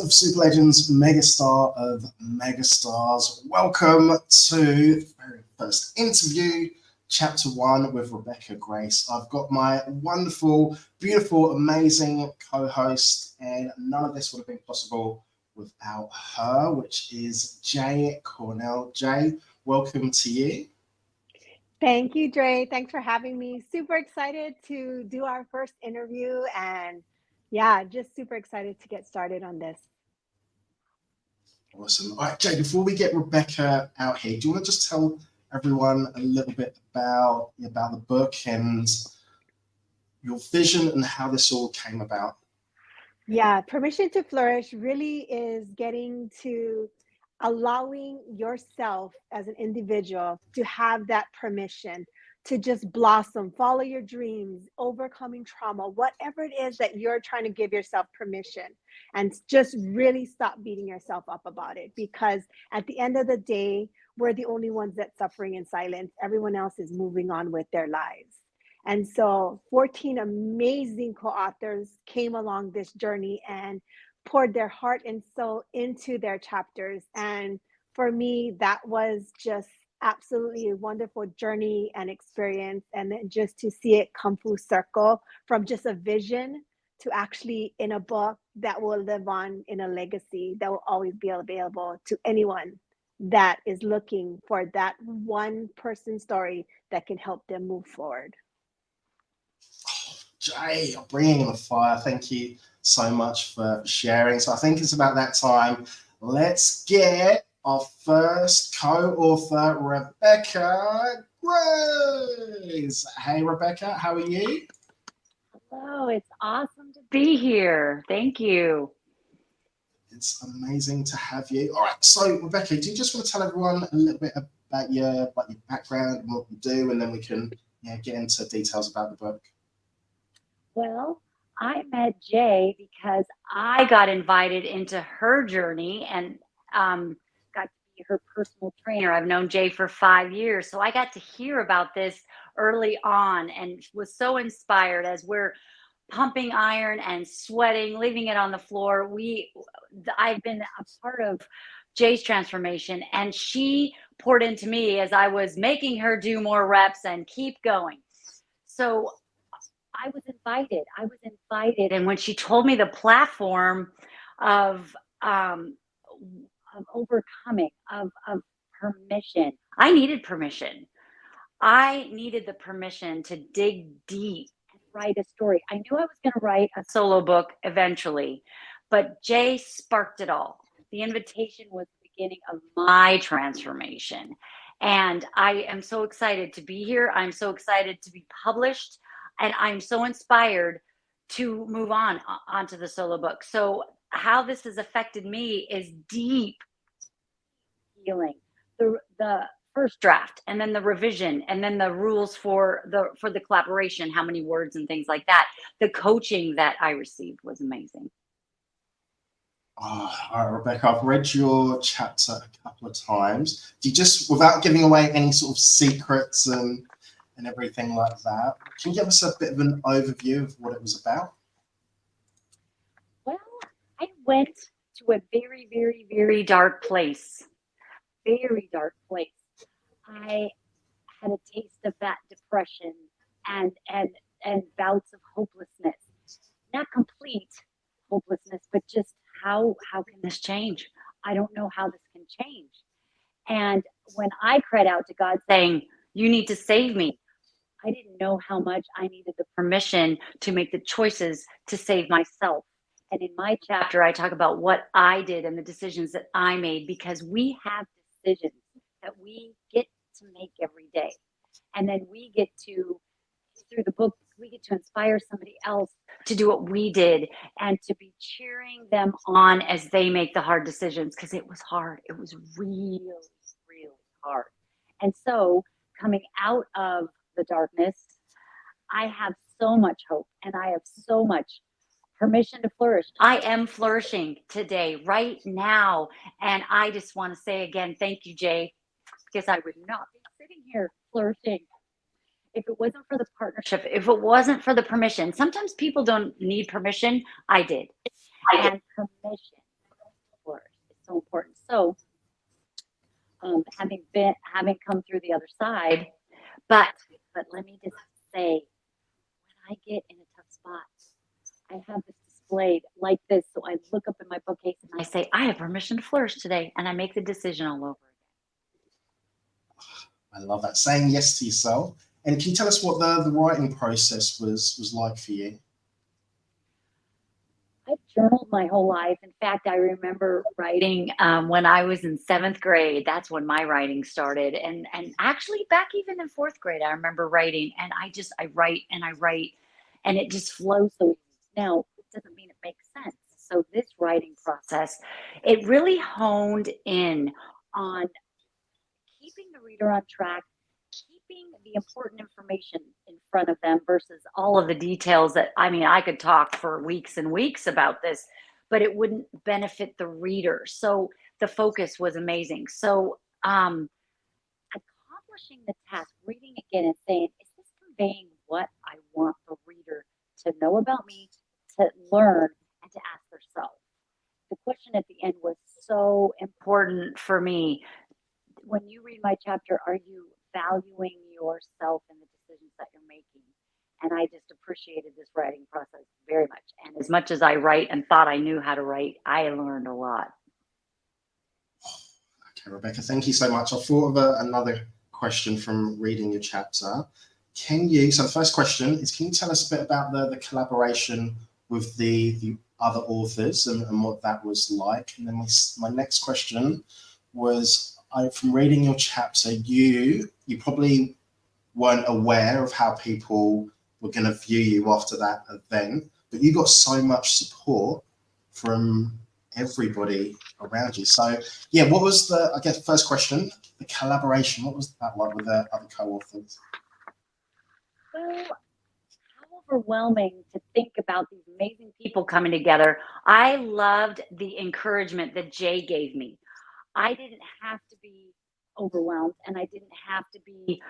of Super Legends, megastar of megastars. Welcome to the very first interview, chapter one with Rebecca Grace. I've got my wonderful, beautiful, amazing co-host, and none of this would have been possible without her, which is Jay Cornell. Jay, welcome to you. Thank you, Dre. Thanks for having me. Super excited to do our first interview and yeah, just super excited to get started on this. Awesome. All right, Jay, before we get Rebecca out here, do you want to just tell everyone a little bit about the book and your vision and how this all came about? Yeah, Permission to Flourish really is getting to allowing yourself as an individual to have that permission to just blossom, follow your dreams, overcoming trauma, whatever it is that you're trying to give yourself permission, and just really stop beating yourself up about it. Because at the end of the day, we're the only ones that's suffering in silence. Everyone else is moving on with their lives. And so 14 amazing co-authors came along this journey and poured their heart and soul into their chapters. And for me, that was just absolutely a wonderful journey and experience. And then just to see it come full circle from just a vision to actually in a book that will live on in a legacy that will always be available to anyone that is looking for that one person story that can help them move forward. Jay, you're bringing the fire. Thank you so much for sharing. So I think it's about that time. Let's get our first co-author, Rebecca Grace. Hey, Rebecca, how are you? Hello, it's awesome to be here. Thank you. It's amazing to have you. All right, so Rebecca, do you just want to tell everyone a little bit about your background and what you do, and then we can get into details about the book? Well, I met Jay because I got invited into her journey and got to be her personal trainer. I've known Jay for 5 years, so I got to hear about this early on and was so inspired as we're pumping iron and sweating, leaving it on the floor. I've been a part of Jay's transformation, and she poured into me as I was making her do more reps and keep going. So I was invited, and when she told me the platform of overcoming, of permission, I needed permission. I needed the permission to dig deep and write a story. I knew I was going to write a solo book eventually, but Jay sparked it all. The invitation was the beginning of my transformation. And I am so excited to be here. I'm so excited to be published. And I'm so inspired to move on onto the solo book. So how this has affected me is deep healing. The first draft, and then the revision, and then the rules for the collaboration, how many words and things like that. The coaching that I received was amazing. All right, Rebecca, I've read your chapter a couple of times. Do you just, without giving away any sort of secrets and everything like that, can you give us a bit of an overview of what it was about? Well, I went to a very, very, very dark place. Very dark place. I had a taste of that depression and bouts of hopelessness. Not complete hopelessness, but just how can this change? I don't know how this can change. And when I cried out to God saying, "You need to save me," I didn't know how much I needed the permission to make the choices to save myself. And in my chapter, I talk about what I did and the decisions that I made, because we have decisions that we get to make every day. And then we get to, through the book, we get to inspire somebody else to do what we did and to be cheering them on as they make the hard decisions, because it was hard. It was really, really hard. And so coming out of the darkness, I have so much hope and I have so much permission to flourish. I am flourishing today, right now. And I just want to say again, thank you, Jay, because I would not be sitting here flourishing if it wasn't for the partnership, if it wasn't for the permission. Sometimes people don't need permission. I did. And permission. so important. So having come through the other side, but let me just say, when I get in a tough spot, I have this displayed like this. So I look up in my bookcase and I say, I have permission to flourish today, and I make the decision all over again. I love that. Saying yes to yourself. And can you tell us what the writing process was like for you? I've journaled my whole life. In fact, I remember writing when I was in 7th grade. That's when my writing started. And actually back even in 4th grade, I remember writing, and I write and I write, and it just flows so easy. Now, it doesn't mean it makes sense. So this writing process, it really honed in on keeping the reader on track, keeping the important information in front of them versus all of the details that, I mean, I could talk for weeks and weeks about this, but it wouldn't benefit the reader. So the focus was amazing. So accomplishing the task, reading again and saying, is this conveying what I want the reader to know about me, to learn, and to ask herself? The question at the end was so important for me. When you read my chapter, are you valuing yourself in the decisions that you're making? And I just appreciated this writing process very much. And as much as I write and thought I knew how to write, I learned a lot. Okay, Rebecca, thank you so much. I thought of another question from reading your chapter. So the first question is, can you tell us a bit about the collaboration with the other authors and what that was like? And then my next question was, from reading your chapter, you probably weren't aware of how people were going to view you after that event, but you got so much support from everybody around you. So yeah, what was first question, the collaboration, what was that like with the other co-authors? Well, how overwhelming to think about these amazing people coming together. I loved the encouragement that Jay gave me. I didn't have to be overwhelmed, and I didn't have to be,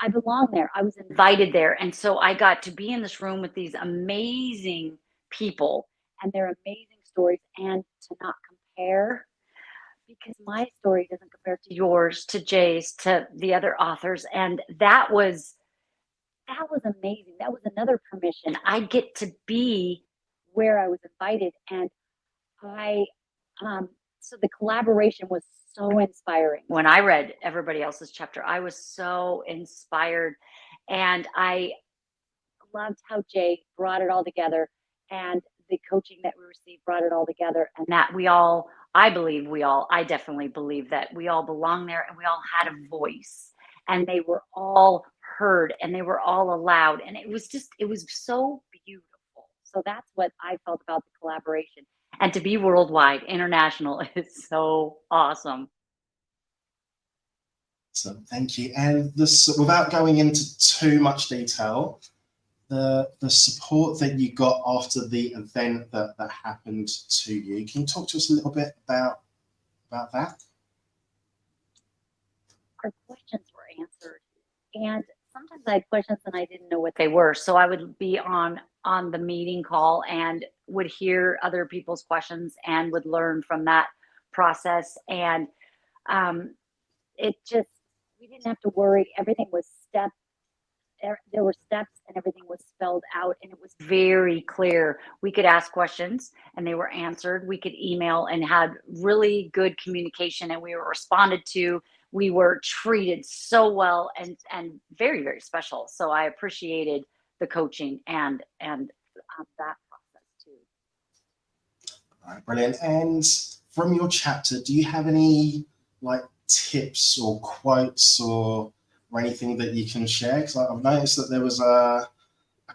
I belong there. I was invited there. And so I got to be in this room with these amazing people and their amazing stories, and to not compare, because my story doesn't compare to yours, to Jay's, to the other authors. And that was amazing. That was another permission. I get to be where I was invited. And so the collaboration was so inspiring. When I read everybody else's chapter, I was so inspired, and I loved how Jay brought it all together, and the coaching that we received brought it all together, and that I definitely believe that we all belong there, and we all had a voice, and they were all heard, and they were all allowed, and it was so beautiful. So that's what I felt about the collaboration. And to be worldwide, international, is so awesome. So thank you. And this, without going into too much detail, the support that you got after the event that happened to you, can you talk to us a little bit about that? Our questions were answered, and sometimes I had questions and I didn't know what they were. So I would be on the meeting call and would hear other people's questions and would learn from that process. And we didn't have to worry. Everything was there were steps, and everything was spelled out, and it was very clear. We could ask questions and they were answered. We could email and had really good communication, and we were responded to. We were treated so well, and very, very special. So I appreciated the coaching and that process too. All right, brilliant. And from your chapter, do you have any tips or quotes or anything that you can share? Because I've noticed that there was a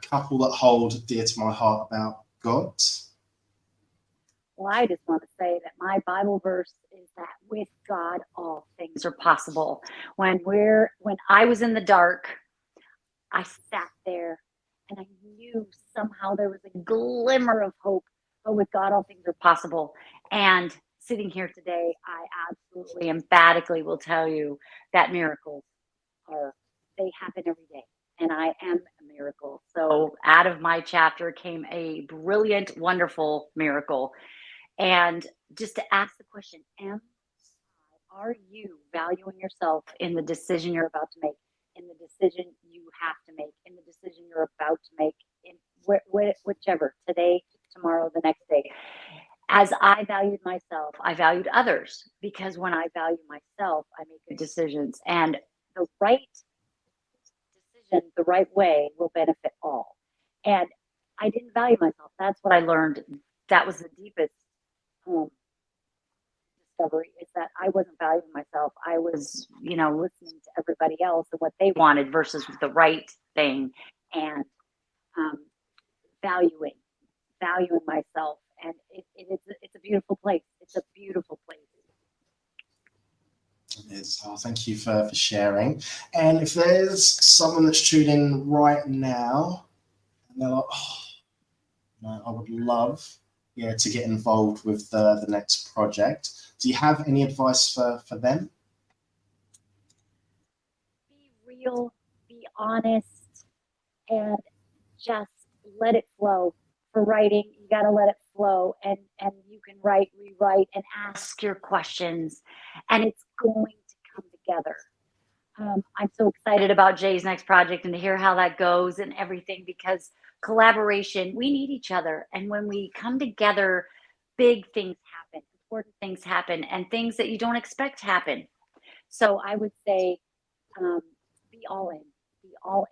couple that hold dear to my heart about God. Well, I just want to say that my Bible verse is that with God, all things are possible. When I was in the dark, I sat there and I knew somehow there was a glimmer of hope, but with God, all things are possible. And sitting here today, I absolutely emphatically will tell you that miracles they happen every day. And I am a miracle. So out of my chapter came a brilliant, wonderful miracle. And just to ask the question, are you valuing yourself in the decision you're about to make, in the decision you have to make, in the decision you're about to make, in whichever, today, tomorrow, the next day. As I valued myself, I valued others, because when I value myself, I make good decisions, and the right decision, the right way, will benefit all. And I didn't value myself. That's what I learned. That was the deepest discovery, is that I wasn't valuing myself. I was, listening to everybody else and what they wanted versus the right thing, and valuing myself. And it's a beautiful place. It's a beautiful place. It is. Oh, thank you for sharing. And if there's someone that's tuned in right now and they're like, oh, no, I would love to get involved with the next project, do you have any advice for them? Be real, be honest, and just let it flow. For writing, you got to let it flow, and you can write, rewrite, and ask your questions, and it's going to come together. I'm so excited about Jay's next project and to hear how that goes and everything, because collaboration, we need each other. And when we come together, big things happen, important things happen, and things that you don't expect happen. So I would say, be all in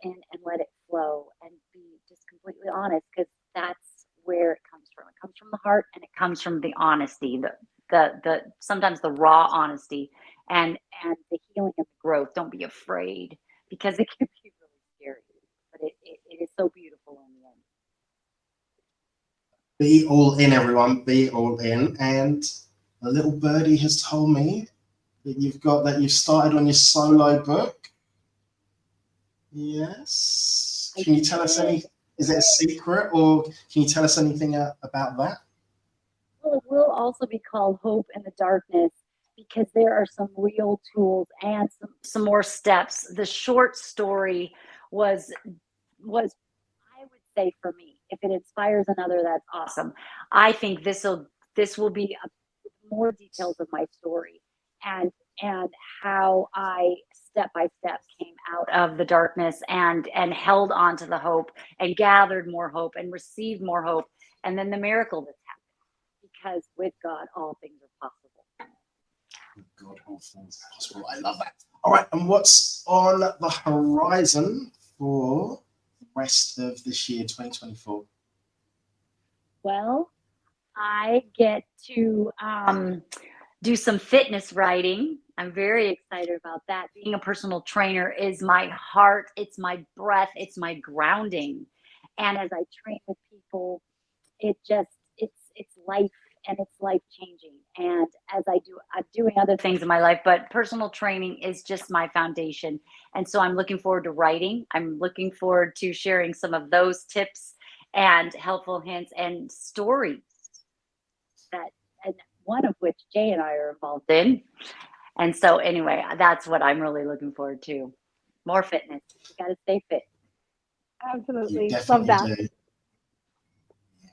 and let it flow, and be just completely honest, because that's where it comes from. It comes from the heart, and it comes from the honesty, the sometimes the raw honesty, and the healing and the growth. Don't be afraid, because it can be really scary, but it is so beautiful in the end. Be all in, everyone. Be all in. And a little birdie has told me that you've started on your solo book. Yes. Can you tell us any? Is it a secret, or can you tell us anything about that? Well, it will also be called Hope in the Darkness, because there are some real tools and some more steps. The short story was I would say, for me, if it inspires another, that's awesome. I think this will be more details of my story, and how I step by step came out of the darkness and held on to the hope and gathered more hope and received more hope, and then the miracle that's happened, because with God all things are possible. With God all things are possible. I love that. All right, and what's on the horizon for the rest of this year, 2024? Well, I get to do some fitness writing. I'm very excited about that. Being a personal trainer is my heart. It's my breath. It's my grounding. And as I train with people, it's life, and it's life changing. And as I'm doing other things in my life, but personal training is just my foundation. And so I'm looking forward to writing. I'm looking forward to sharing some of those tips and helpful hints and stories, and one of which Jay and I are involved in. And so anyway, that's what I'm really looking forward to. More fitness. You got to stay fit. Absolutely. Love that. Do. Yeah.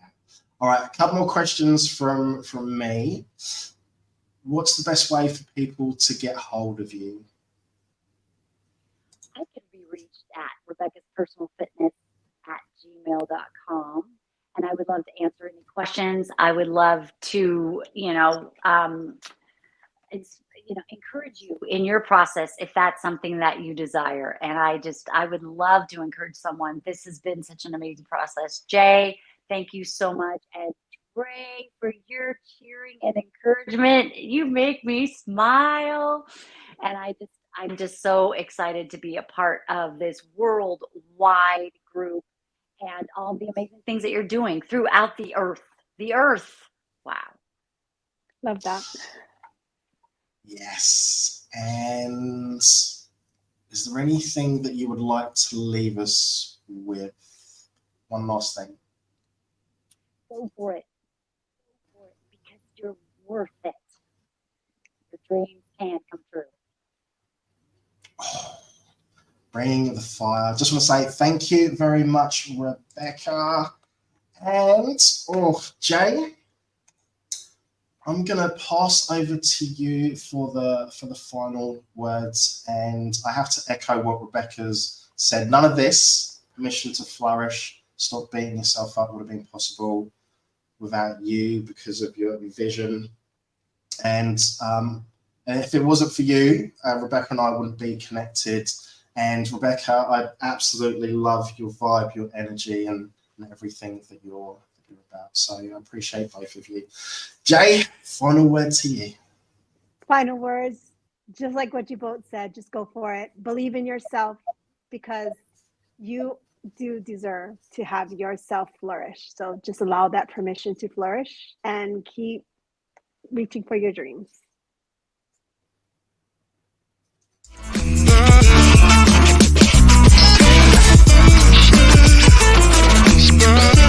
All right, a couple more questions from me. What's the best way for people to get hold of you? I can be reached at Rebecca's Personal Fitness at gmail.com. And I would love to answer any questions. I would love to, encourage you in your process if that's something that you desire. And I would love to encourage someone. This has been such an amazing process. Jay, thank you so much. And Trey, for your cheering and encouragement. You make me smile. And I'm just so excited to be a part of this worldwide group and all the amazing things that you're doing throughout the earth. The earth. Wow. Love that. Yes. And is there anything that you would like to leave us with? One last thing. Go for it. Because you're worth it. Your dreams can come true. Bring the fire. Just want to say thank you very much, Rebecca. And Jay, I'm gonna pass over to you for the final words, and I have to echo what Rebecca's said. None of this permission to flourish, stop beating yourself up, would have been possible without you because of your vision. And if it wasn't for you, Rebecca and I wouldn't be connected. And Rebecca, I absolutely love your vibe, your energy, and everything that you're about. So I appreciate both of you. Jay, final word to you. Final words, just like what you both said, just go for it. Believe in yourself, because you do deserve to have yourself flourish. So just allow that permission to flourish and keep reaching for your dreams. Bye.